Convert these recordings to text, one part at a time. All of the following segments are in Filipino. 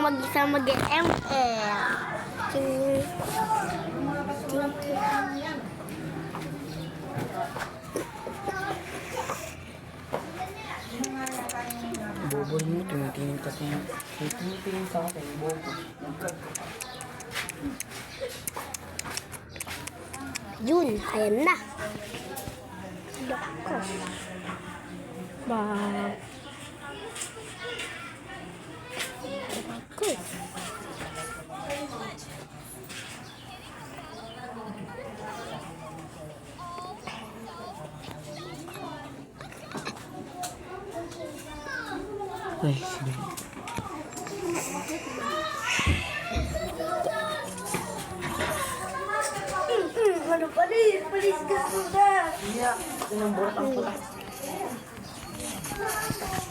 lang mag-isa mag-ML. Bobo mo, tinitingin sa akin, bobo. Yun, ayan na. Bagus. Ay, sige. Ano palis ka sudah. Iya, yung burat ang pula.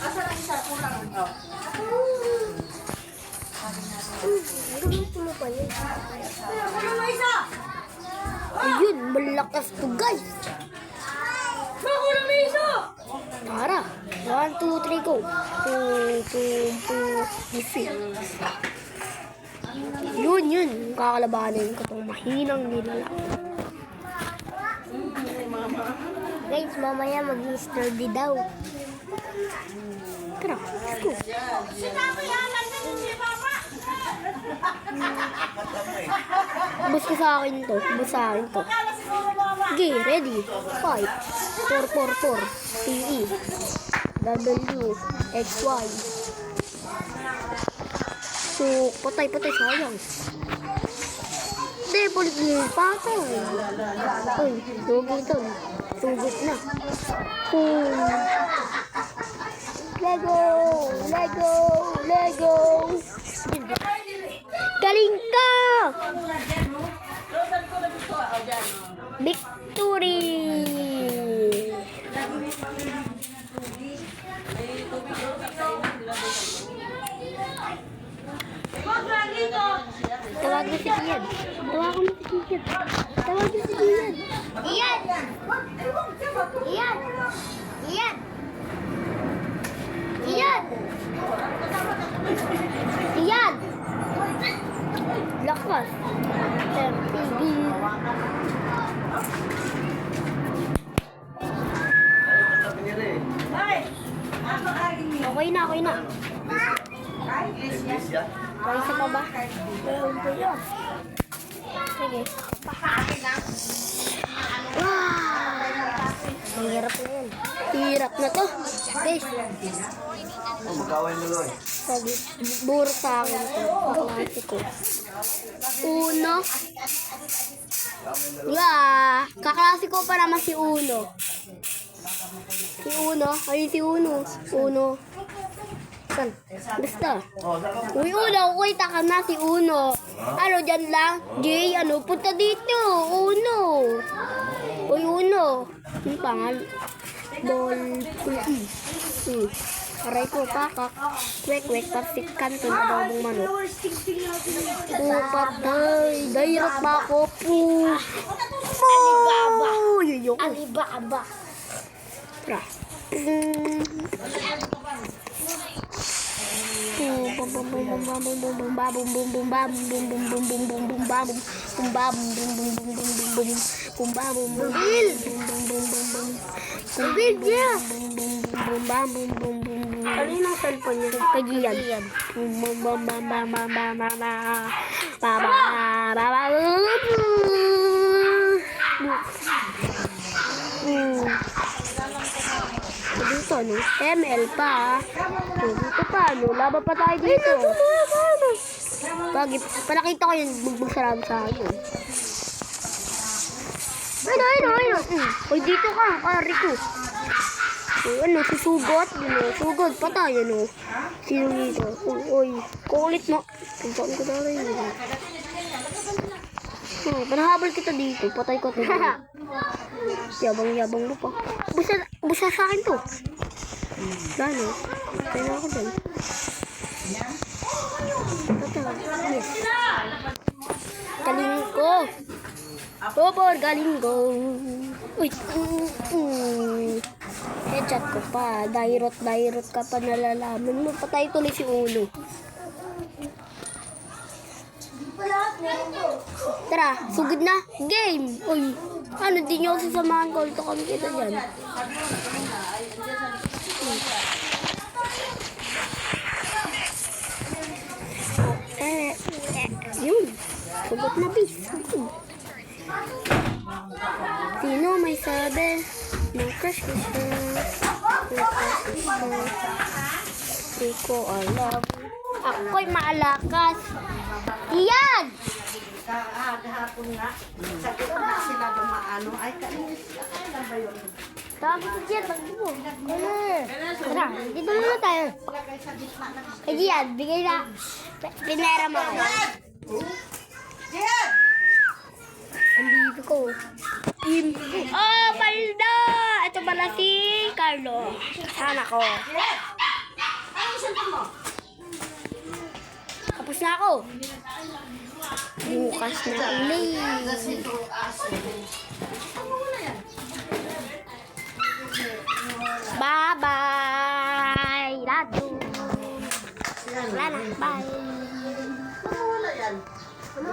Asa lang isa, kulang. Oh. Gusto mo pa yun? Kulang na isa! Ayun, malakas to guys. Kulang na isa! Tara. 1, 2, 3, go. 2, defeat. Yun. Kakalabanin ko itong mahinang nilala. Guys, mamaya mag-sturdy daw. Tara, let's go. Bus ko sa akin to. Okay, ready. Fight. 4, PE. W, XY. So, patay, sayang. Hindi, balik mo patay. Uy, sugot na. Boom. Lego. Galing ka! Victory! Tawag mo si Ian. Ian! Lakas. MTV. Okay na. Kaya sa baba. Sige. Hirap na to. Guys. Magkawin mo nun. Sabi, buro sa akin to. Kaklase ko. Uno. Kaklase ko pa naman si Uno. Ayun si Uno. Saan? Basta. Uy, Uno, kita ka na si Uno. Ano, dyan lang? Jay, punta dito. Uno. Uy, Uno. Yung pangal. Ball. Aray ko, pakak. Kwek, pasikan to na adobong manok. Patay. Dairat ba ako? Alibaba. Tara. Ano yung cellphone niya? Kagiyan. Dito, no? ML pa. Dito pa, no? Laban pa tayo dito. Panakita ko yung bugbog sarado sa akin. Ayun. Uy, dito ka. Kari ko. Susugot. Sugot pa tayo, no? Sino dito? Uy, kulit mo. Tumpaan ko na rin. Panahabol kita dito. Patay ko ito. Yabang mo pa. Busa sa akin to. Lalo. Patay na ako dyan. Yes. Galing ko. Galing ko. Uy. Headshot ko pa. Dairot ka pa nalalaman mo. Patay tuloy si Uno. Tara, sugod na. Game! Uy, ano, di nyo ako sasamahan ko. Ito kami kita dyan. Yun. Sugod na, bis. Sugod. Sino may sabi? May crush ko siya. May crush ko siya. Di ko alam. Ako'y maalakas. Iyan! Kahapon nga. Sabi ko na sila dumaano. Ay, kainis. Ano ba yun? Tawag ko siya, tawag mo. Tara, dito muna tayo. Kay Gian, bigay na. Pinera mo ako. Jen! Andito ko. Team. Oh, Paldo! Ito pala si Carlo. Kasama ko. Jen! Anong cellphone mo? Tapos na ako. Bukas na ulit. Bye-bye! Lado. Wala na. Bye. Wala yan. Ano,